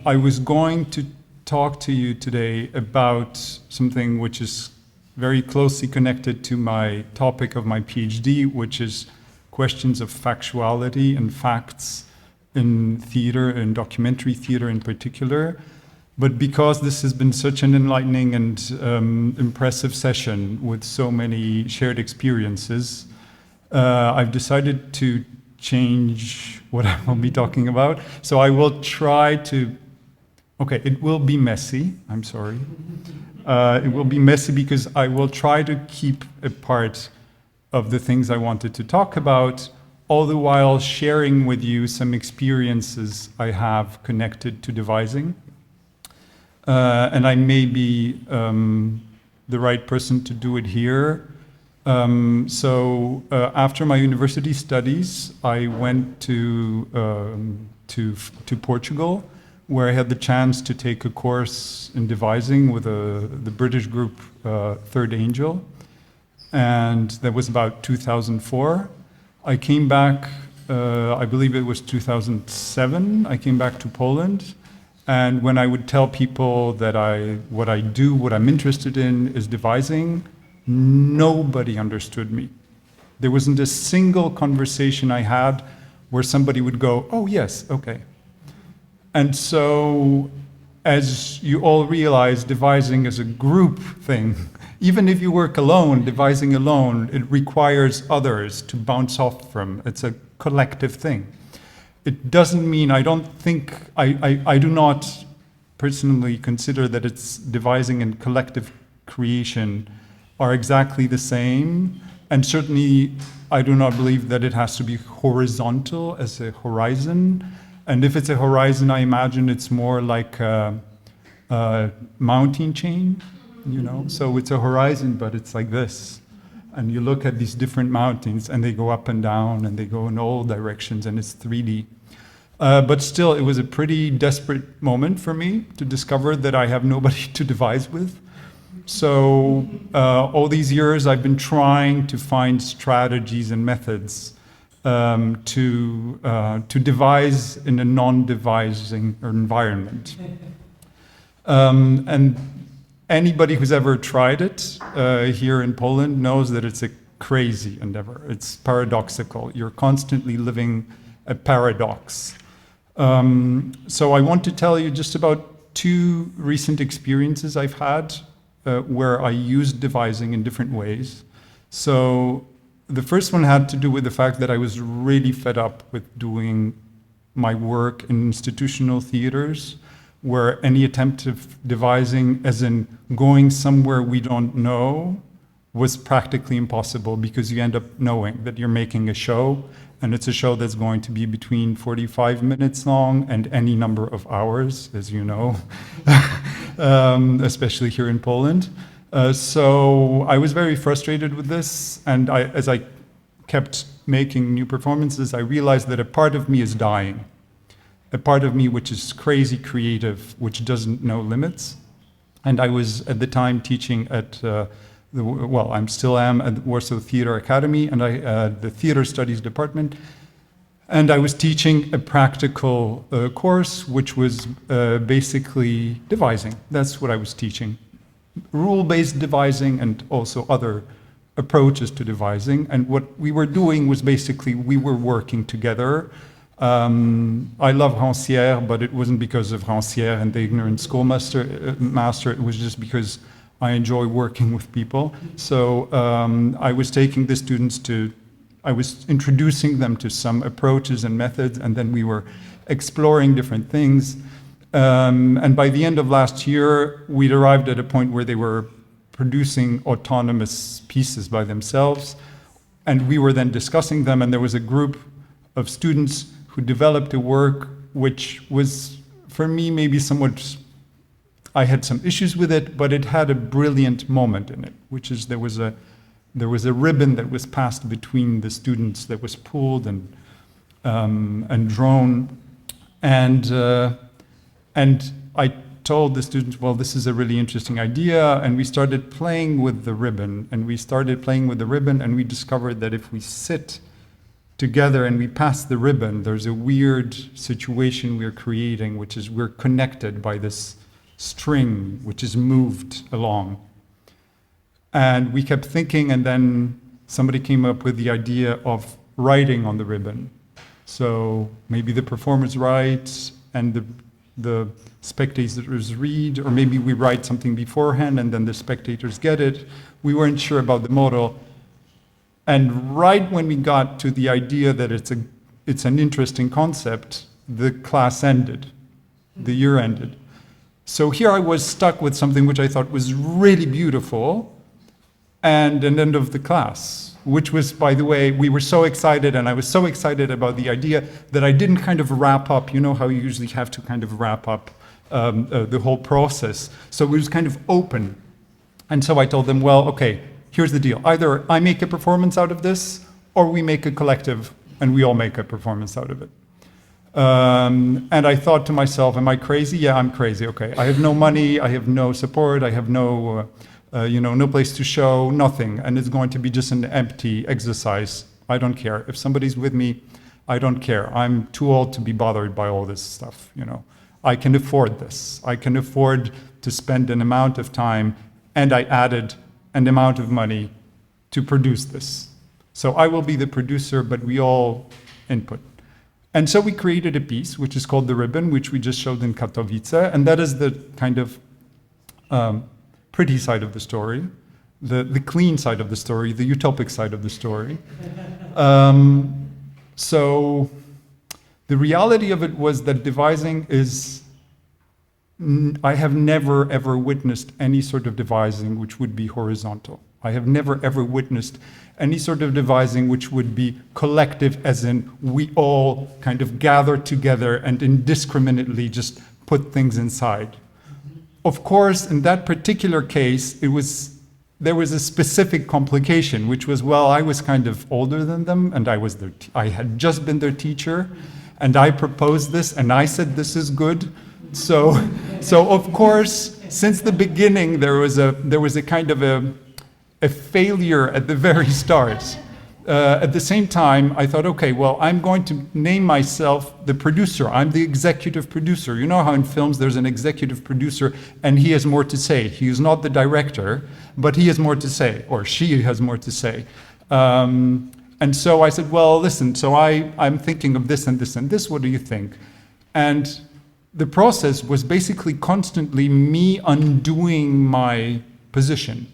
I was going to talk to you today about something which is very closely connected to my topic of my PhD, which is questions of factuality and facts in theater and documentary theater in particular. But because this has been such an enlightening and impressive session with so many shared experiences, I've decided to change what I will be talking about. So I will try to, okay, it will be messy, I'm sorry. It will be messy because I will try to keep a part of the things I wanted to talk about, all the while sharing with you some experiences I have connected to devising. And I may be the right person to do it here. After my university studies, I went to Portugal, where I had the chance to take a course in devising with the British group Third Angel, and that was about 2004. I came back, I believe it was 2007, I came back to Poland, and when I would tell people that what I do, what I'm interested in is devising, nobody understood me. There wasn't a single conversation I had where somebody would go, oh yes, okay. And so, as you all realize, devising is a group thing. Even if you work alone, devising alone, it requires others to bounce off from. It's a collective thing. It doesn't mean, I do not personally consider that it's devising and collective creation are exactly the same, and certainly I do not believe that it has to be horizontal as a horizon. And if it's a horizon, I imagine it's more like a mountain chain, you know? So it's a horizon, but it's like this. And you look at these different mountains, and they go up and down, and they go in all directions, and it's 3D. But still, it was a pretty desperate moment for me to discover that I have nobody to devise with. So all these years I've been trying to find strategies and methods to devise in a non-devising environment. And anybody who's ever tried it here in Poland knows that it's a crazy endeavor. It's paradoxical. You're constantly living a paradox. So I want to tell you just about 2 recent experiences I've had where I used devising in different ways. So the first one had to do with the fact that I was really fed up with doing my work in institutional theaters, where any attempt of devising, as in going somewhere we don't know, was practically impossible, because you end up knowing that you're making a show, and it's a show that's going to be between 45 minutes long and any number of hours, as you know, especially here in Poland. So I was very frustrated with this, and as I kept making new performances, I realized that a part of me is dying. A part of me which is crazy creative, which doesn't know limits. And I was at the time teaching at I still am at the Warsaw Theatre Academy, and the Theatre Studies Department. And I was teaching a practical course, which was basically devising. That's what I was teaching. Rule-based devising and also other approaches to devising. And what we were doing was basically we were working together. I love Rancière, but it wasn't because of Rancière and the ignorant schoolmaster. It was just because I enjoy working with people. So I was taking the students I was introducing them to some approaches and methods, and then we were exploring different things. And by the end of last year, we'd arrived at a point where they were producing autonomous pieces by themselves, and we were then discussing them, and there was a group of students who developed a work which was, for me, maybe somewhat, I had some issues with it, but it had a brilliant moment in it, which is there was a ribbon that was passed between the students that was pulled and drawn, and I told the students, well, this is a really interesting idea, and we started playing with the ribbon, and we discovered that if we sit together and we pass the ribbon, there's a weird situation we're creating, which is we're connected by this string which is moved along. And we kept thinking, and then somebody came up with the idea of writing on the ribbon. So maybe the performers write and the spectators read, or maybe we write something beforehand and then the spectators get it. We weren't sure about the model. And right when we got to the idea that it's an interesting concept, the class ended, the year ended. So here I was stuck with something which I thought was really beautiful, and an end of the class, which was, by the way, we were so excited, and I was so excited about the idea that I didn't kind of wrap up. You know how you usually have to kind of wrap up the whole process. So it was kind of open. And so I told them, well, okay, here's the deal. Either I make a performance out of this, or we make a collective, and we all make a performance out of it. And I thought to myself, am I crazy? Yeah, I'm crazy. Okay, I have no money, I have no support, I have no, no place to show, nothing. And it's going to be just an empty exercise. I don't care. If somebody's with me, I don't care. I'm too old to be bothered by all this stuff, I can afford this. I can afford to spend an amount of time, and I added an amount of money to produce this. So I will be the producer, but we all input. And so we created a piece, which is called The Ribbon, which we just showed in Katowice, and that is the kind of pretty side of the story, the clean side of the story, the utopic side of the story. So the reality of it was that devising is, I have never ever witnessed any sort of devising which would be horizontal. I have never ever witnessed any sort of devising which would be collective, as in we all kind of gather together and indiscriminately just put things inside. Of course, in that particular case, there was a specific complication, which was, well, I was kind of older than them, and I had just been their teacher, and I proposed this, and I said this is good. So of course, since the beginning, there was a kind of a failure at the very start. At the same time, I thought, okay, well, I'm going to name myself the producer. I'm the executive producer. You know how in films there's an executive producer and he has more to say. He is not the director, but he has more to say, or she has more to say. And so I said, well, listen, so I'm thinking of this and this and this. What do you think? And the process was basically constantly me undoing my position.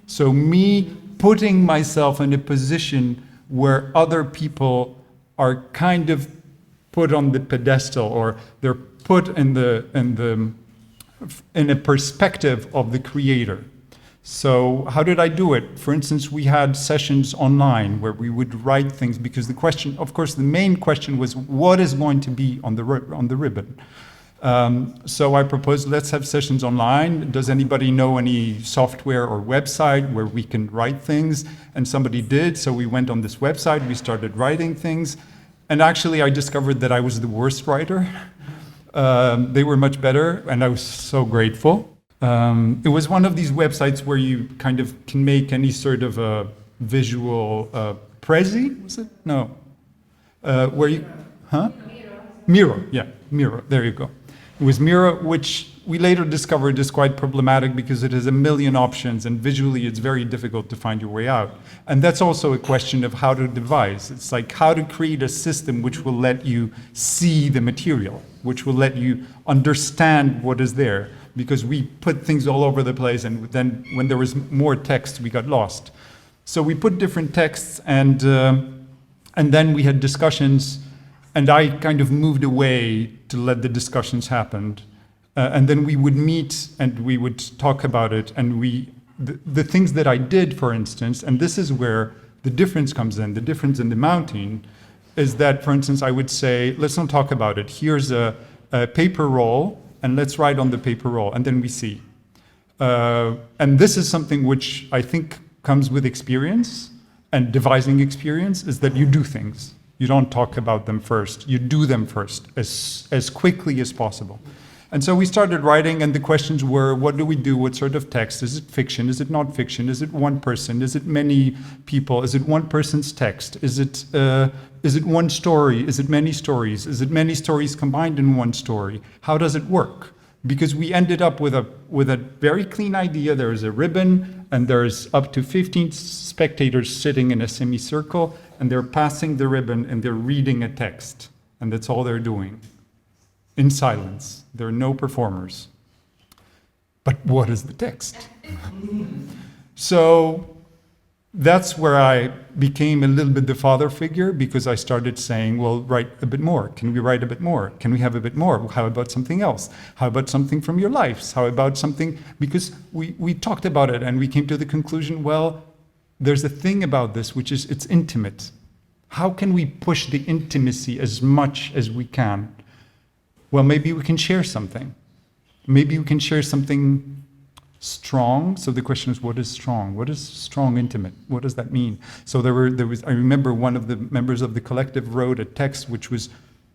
So me putting myself in a position where other people are kind of put on the pedestal, or they're put in a perspective of the creator. So how did I do it? For instance, we had sessions online where we would write things, because the question, of course, the main question was, what is going to be on the ribbon? So I proposed, let's have sessions online. Does anybody know any software or website where we can write things? And somebody did, so we went on this website, we started writing things. And actually I discovered that I was the worst writer. They were much better, and I was so grateful. It was one of these websites where you kind of can make any sort of a visual, Prezi, was it? No. Where you, huh? Miro, yeah, Miro, there you go. It was Miro, which we later discovered is quite problematic because it has a million options, and visually it's very difficult to find your way out. And that's also a question of how to devise. It's like how to create a system which will let you see the material, which will let you understand what is there, because we put things all over the place, and then when there was more text, we got lost. So we put different texts, and then we had discussions. And I kind of moved away to let the discussions happen. And then we would meet and we would talk about it. And the things that I did, for instance, and this is where the difference comes in, the difference in the mounting, is that, for instance, I would say, let's not talk about it. Here's a paper roll, and let's write on the paper roll, and then we see. And this is something which I think comes with experience, and devising experience, is that you do things. You don't talk about them first, you do them first, as quickly as possible. And so we started writing, and the questions were, what do we do? What sort of text? Is it fiction? Is it not fiction? Is it one person? Is it many people? Is it one person's text? Is it one story? Is it many stories? Is it many stories combined in one story? How does it work? Because we ended up with a very clean idea. There is a ribbon, and there's up to 15 spectators sitting in a semicircle, and they're passing the ribbon, and they're reading a text. And that's all they're doing. In silence. There are no performers. But what is the text? So that's where I became a little bit the father figure, because I started saying, well, write a bit more. Can we write a bit more? Can we have a bit more? How about something else? How about something from your lives? How about something, because we talked about it and we came to the conclusion, well, there's a thing about this, which is it's intimate. How can we push the intimacy as much as we can? Well, maybe we can share something. Maybe we can share something strong. So the question is, what is strong? What is strong, intimate? What does that mean? So there was. I remember one of the members of the collective wrote a text which was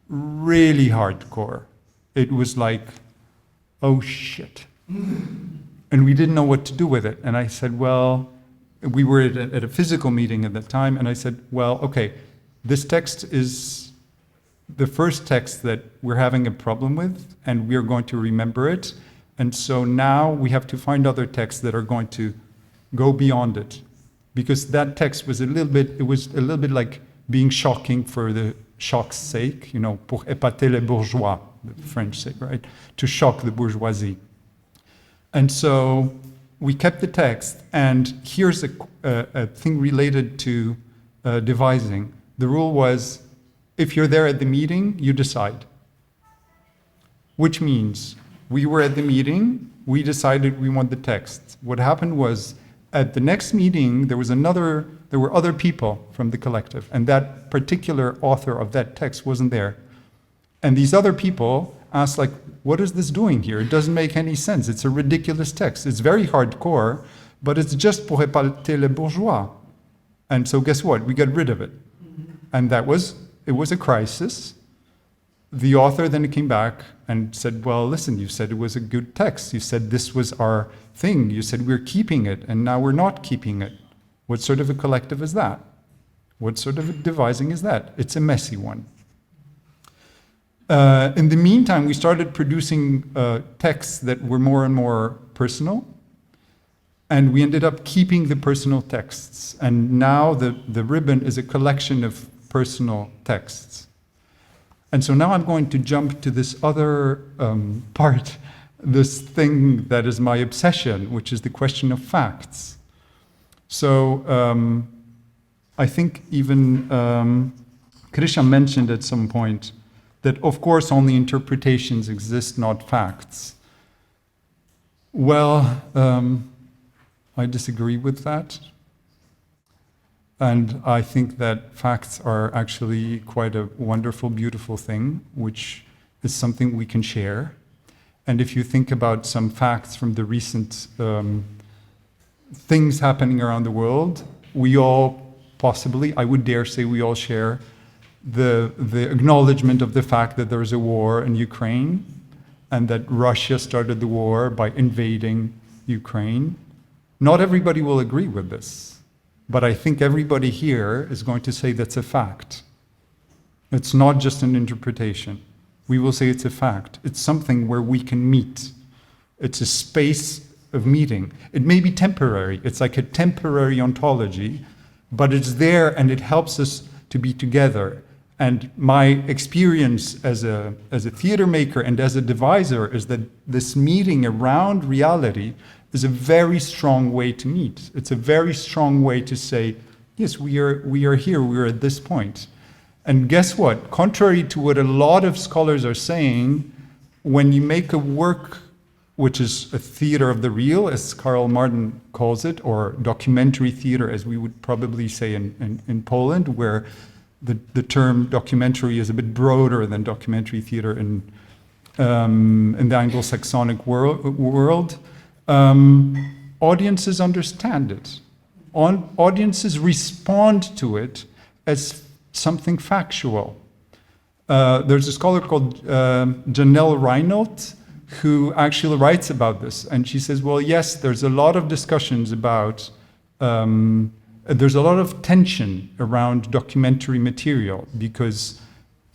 really hardcore. It was like, oh shit. And we didn't know what to do with it. And I said, well, we were at a physical meeting at that time, and I said, well, okay, this text is the first text that we're having a problem with, and we're going to remember it. And so now we have to find other texts that are going to go beyond it. Because that text was a little bit like being shocking for the shock's sake, pour épater les bourgeois, the French say, right? To shock the bourgeoisie. And so we kept the text, and here's a thing related to devising. The rule was, if you're there at the meeting, you decide. Which means, we were at the meeting, we decided we want the text. What happened was, at the next meeting, there were other people from the collective, and that particular author of that text wasn't there. And these other people asked, like, what is this doing here? It doesn't make any sense. It's a ridiculous text. It's very hardcore, but it's just pour épater les bourgeois. And so guess what? We got rid of it. And it was a crisis. The author then came back and said, well, listen, you said it was a good text. You said this was our thing. You said we're keeping it, and now we're not keeping it. What sort of a collective is that? What sort of a devising is that? It's a messy one. In the meantime, we started producing texts that were more and more personal, and we ended up keeping the personal texts. And now the ribbon is a collection of personal texts. And so now I'm going to jump to this other part, this thing that is my obsession, which is the question of facts. So I think even Krisha mentioned at some point that, of course, only interpretations exist, not facts. Well, I disagree with that. And I think that facts are actually quite a wonderful, beautiful thing, which is something we can share. And if you think about some facts from the recent things happening around the world, we all possibly, I would dare say we all share the acknowledgement of the fact that there is a war in Ukraine and that Russia started the war by invading Ukraine. Not everybody will agree with this. But I think everybody here is going to say that's a fact. It's not just an interpretation. We will say it's a fact. It's something where we can meet. It's a space of meeting. It may be temporary. It's like a temporary ontology, but it's there and it helps us to be together. And my experience as a theater maker and as a deviser is that this meeting around reality is a very strong way to meet. It's a very strong way to say, yes, we are here, we're at this point. And guess what? Contrary to what a lot of scholars are saying, when you make a work which is a theater of the real, as Carl Martin calls it, or documentary theater, as we would probably say in Poland, where the term documentary is a bit broader than documentary theater in the Anglo-Saxonic world. Audiences understand it. Audiences respond to it as something factual. There's a scholar called Janelle Reinelt who actually writes about this. And she says, well, yes, there's a lot of discussions about, there's a lot of tension around documentary material because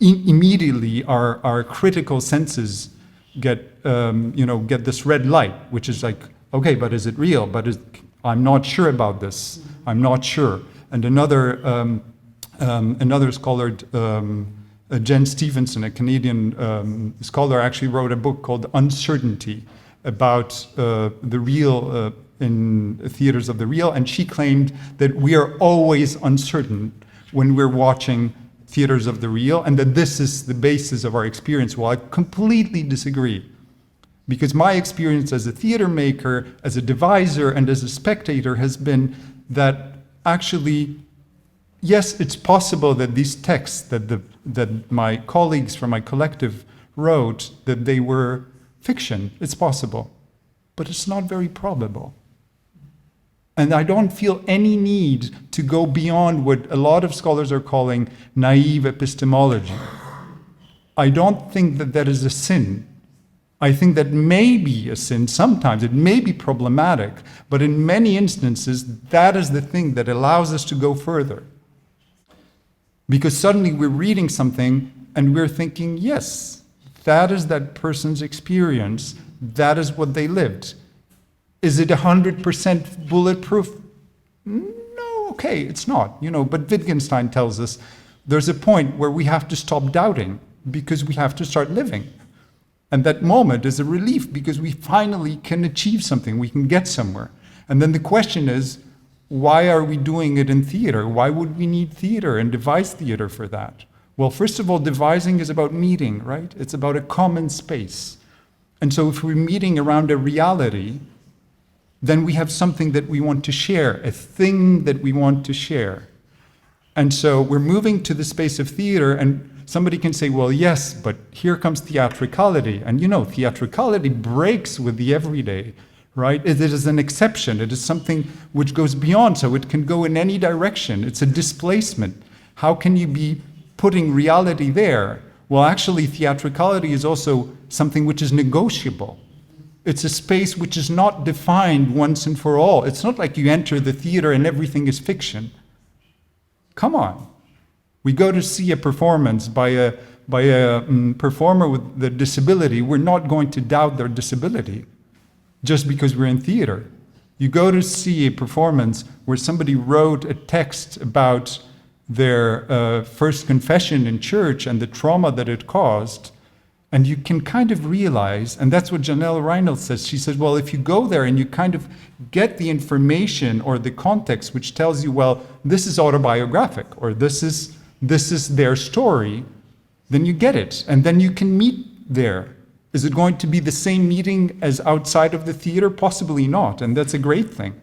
immediately our critical senses get this red light, which is like, okay, but is it real? But I'm not sure about this. I'm not sure. And another scholar, Jen Stevenson, a Canadian scholar, actually wrote a book called Uncertainty about the real in theaters of the real, and she claimed that we are always uncertain when we're watching theaters of the real, and that this is the basis of our experience. Well, I completely disagree. Because my experience as a theater maker, as a deviser, and as a spectator has been that actually, yes, it's possible that these texts that my colleagues from my collective wrote, that they were fiction. It's possible. But it's not very probable. And I don't feel any need to go beyond what a lot of scholars are calling naive epistemology. I don't think that that is a sin. I think that may be a sin sometimes, it may be problematic, but in many instances, that is the thing that allows us to go further. Because suddenly we're reading something and we're thinking, yes, that is that person's experience, that is what they lived. Is it 100% bulletproof? No, okay, it's not, but Wittgenstein tells us there's a point where we have to stop doubting because we have to start living. And that moment is a relief because we finally can achieve something, we can get somewhere. And then the question is, why are we doing it in theater? Why would we need theater and devise theater for that? Well, first of all, devising is about meeting, right? It's about a common space. And so if we're meeting around a reality, then we have something that we want to share, a thing that we want to share. And so we're moving to the space of theater, and somebody can say, well, yes, but here comes theatricality. And theatricality breaks with the everyday, right? It is an exception. It is something which goes beyond, so it can go in any direction. It's a displacement. How can you be putting reality there? Well, actually, theatricality is also something which is negotiable. It's a space which is not defined once and for all. It's not like you enter the theater and everything is fiction. Come on. We go to see a performance by a performer with a disability. We're not going to doubt their disability just because we're in theater. You go to see a performance where somebody wrote a text about their first confession in church and the trauma that it caused, and you can kind of realize, and that's what Janelle Reinelt says. She says, well, if you go there and you kind of get the information or the context which tells you, well, this is autobiographic, or this is their story, then you get it. And then you can meet there. Is it going to be the same meeting as outside of the theater? Possibly not, and that's a great thing.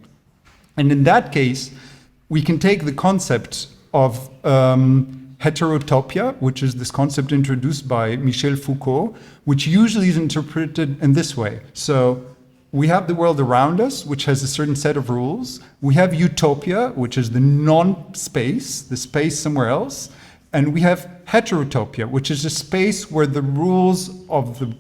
And in that case, we can take the concept of heterotopia, which is this concept introduced by Michel Foucault, which usually is interpreted in this way. So we have the world around us, which has a certain set of rules. We have utopia, which is the non-space, the space somewhere else. And we have heterotopia, which is a space where the rules of the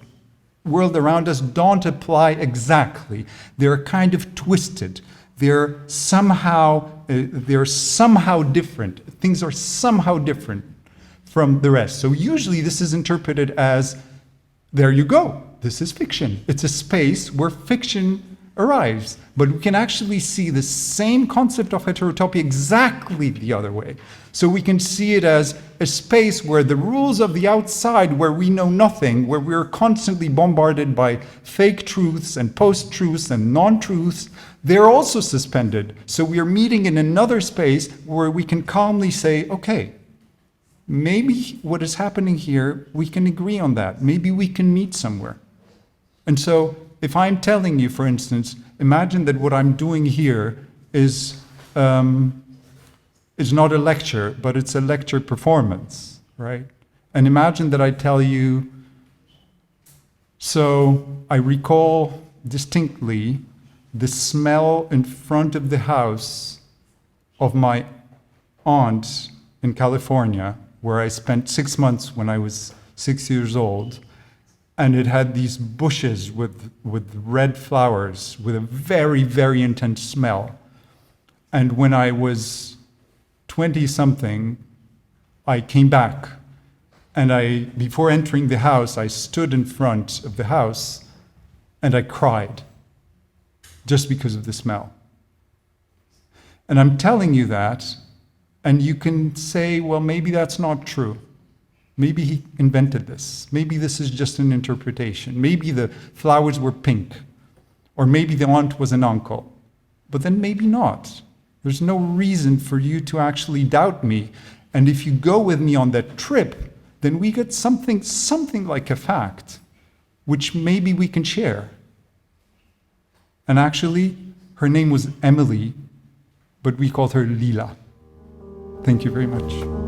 world around us don't apply exactly. They're kind of twisted. They're somehow different. Things are somehow different from the rest. So usually this is interpreted as, there you go. This is fiction. It's a space where fiction arrives. But we can actually see the same concept of heterotopia exactly the other way. So we can see it as a space where the rules of the outside, where we know nothing, where we're constantly bombarded by fake truths and post-truths and non-truths, they're also suspended. So we are meeting in another space where we can calmly say, okay, maybe what is happening here, we can agree on that. Maybe we can meet somewhere. And so if I'm telling you, for instance, imagine that what I'm doing here is not a lecture, but it's a lecture performance, right? And imagine that I tell you, so I recall distinctly the smell in front of the house of my aunt in California, where I spent 6 months when I was 6 years old. And it had these bushes with red flowers, with a very, very intense smell. And when I was 20-something, I came back. And before entering the house, I stood in front of the house and I cried, just because of the smell. And I'm telling you that, and you can say, well, maybe that's not true. Maybe he invented this. Maybe this is just an interpretation. Maybe the flowers were pink. Or maybe the aunt was an uncle. But then maybe not. There's no reason for you to actually doubt me. And if you go with me on that trip, then we get something like a fact, which maybe we can share. And actually, her name was Emily, but we called her Lila. Thank you very much.